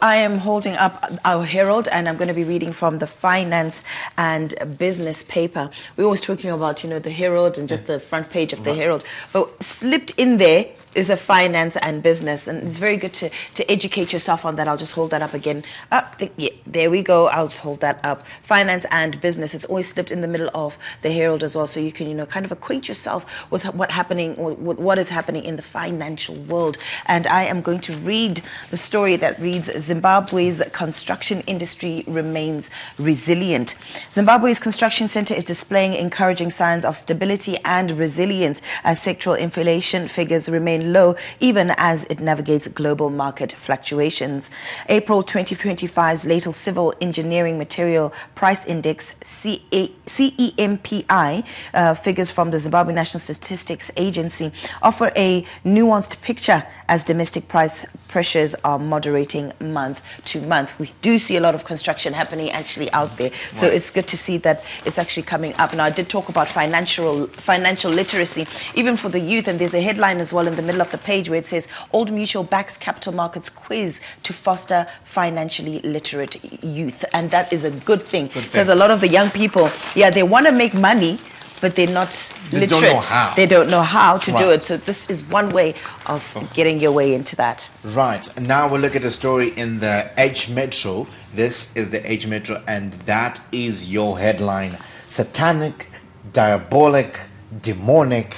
I am holding up our Herald, and I'm going to be reading from the finance and business paper. We're always talking about, you know, the Herald and just the front page of the Herald. But slipped in there is a finance and business, and it's very good to educate yourself on that. I'll just hold that up again. Yeah, there we go. I'll just hold that up. Finance and business. It's always slipped in the middle of the Herald as well, so you can, you know, kind of acquaint yourself with what is happening in the financial world. And I am going to read the story that reads: Zimbabwe's construction industry remains resilient. Zimbabwe's construction sector is displaying encouraging signs of stability and resilience as sectoral inflation figures remain low even as it navigates global market fluctuations. April 2025's latest civil engineering material price index CEMPI figures from the Zimbabwe National Statistics Agency offer a nuanced picture as domestic price pressures are moderating month to month. We do see a lot of construction happening actually out there, so it's good to see that it's actually coming up. Now, I did talk about financial literacy even for the youth, and there's a headline as well in the middle of the page where it says Old Mutual backs capital markets quiz to foster financially literate youth. And that is a good thing, because a lot of the young people, they want to make money, but they're not literate. They don't know how to do it. So this is one way of getting your way into that. Right. Now we'll look at a story in the H Metro. This is the H Metro, and that is your headline: Satanic, Diabolic, Demonic,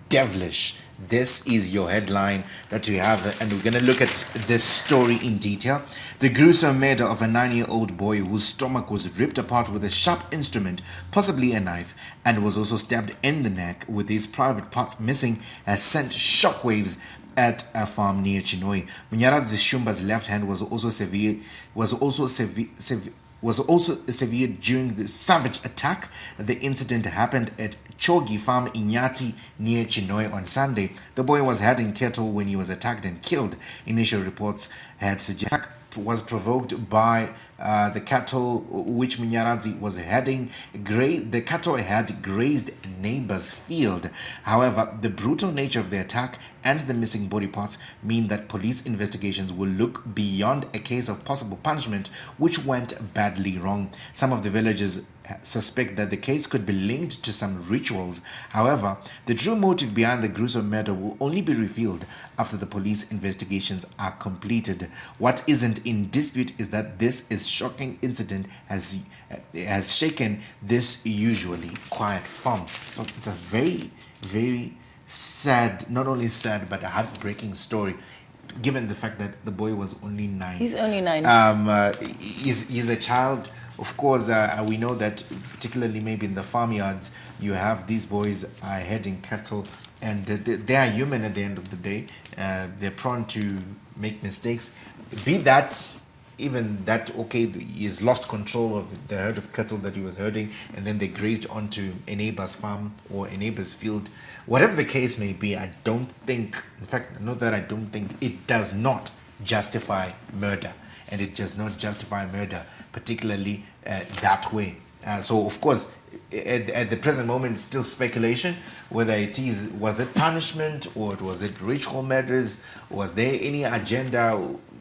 Devilish. This is your headline that you have, and we're going to look at this story in detail. The gruesome murder of a 9-year-old boy whose stomach was ripped apart with a sharp instrument, possibly a knife, and was also stabbed in the neck with his private parts missing, has sent shockwaves at a farm near Chinhoyi. Munyaradzi Shumba's left hand was also severe during the savage attack. The incident happened at Chogi Farm in Nyati near Chinhoyi on Sunday. The boy was herding cattle when he was attacked and killed. Initial reports had suggested was provoked by the cattle which Munyaradzi was herding. The cattle had grazed a neighbor's field. However, the brutal nature of the attack and the missing body parts mean that police investigations will look beyond a case of possible punishment which went badly wrong. Some of the villagers suspect that the case could be linked to some rituals. However, the true motive behind the gruesome murder will only be revealed after the police investigations are completed. What isn't in dispute is that this shocking incident has shaken this usually quiet farm. So it's a very, very sad, not only sad, but a heartbreaking story, given the fact that the boy was only 9. He's only 9. He's a child. Of course, we know that particularly maybe in the farmyards, you have these boys herding cattle, and they are human at the end of the day. They're prone to make mistakes. Be that even that, okay, he's lost control of the herd of cattle that he was herding, and then they grazed onto a neighbor's farm or a neighbor's field. Whatever the case may be, I don't think, in fact, not that I don't think, it does not justify murder. And it does not justify murder, particularly that way. So, of course, at the present moment, it's still speculation whether was it punishment or was it ritual murders? Was there any agenda?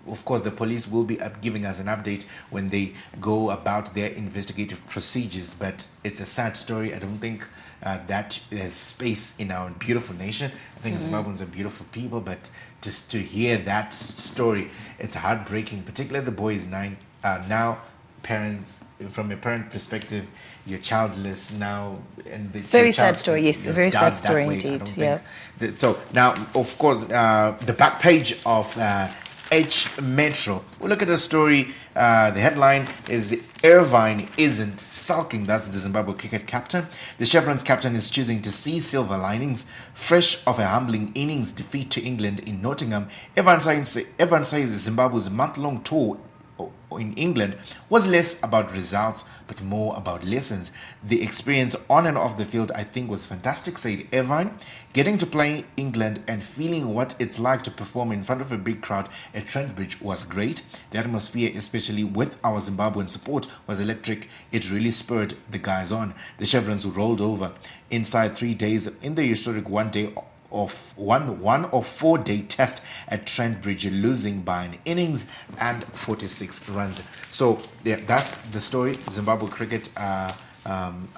Of course, the police will be giving us an update when they go about their investigative procedures. But it's a sad story. I don't think that there's space in our beautiful nation. I think Zimbabweans are beautiful people, but just to hear that story, it's heartbreaking. Particularly the boy is 9. Now, parents, from a parent perspective, you're childless now, and very sad story. Yes, a very sad story indeed. Yeah. So now, of course, the back page of H Metro. We'll look at the story. The headline is Irvine isn't sulking. That's the Zimbabwe cricket captain. The Chevrons captain is choosing to see silver linings. Fresh of a humbling innings defeat to England in Nottingham, Irvine says Zimbabwe's month-long tour in England was less about results but more about lessons. The experience on and off the field, I think, was fantastic, said Irvine. Getting to play England and feeling what it's like to perform in front of a big crowd at Trent Bridge was great. The atmosphere, especially with our Zimbabwean support, was electric. It really spurred the guys on. The Chevrons rolled over inside 3 days in the historic one-day of one of 4-day test at Trent Bridge, losing by an innings and 46 runs. So yeah, that's the story. Zimbabwe cricket. I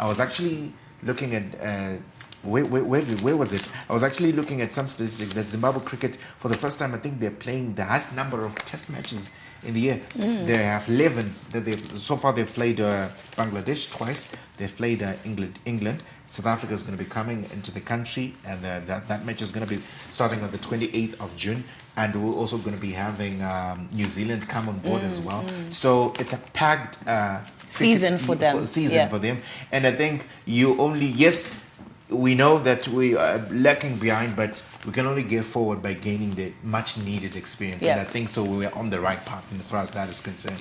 was actually looking at. Where was it? I was actually looking at some statistics that Zimbabwe cricket, for the first time, I think they're playing the highest number of test matches in the year. They have 11. So far, they've played Bangladesh twice. They've played England. South Africa is going to be coming into the country, and that match is going to be starting on the 28th of June. And we're also going to be having New Zealand come on board as well. So it's a packed season for them. For them. And I think we know that we are lacking behind, but we can only get forward by gaining the much needed experience. And I think so we're on the right path as far as that is concerned.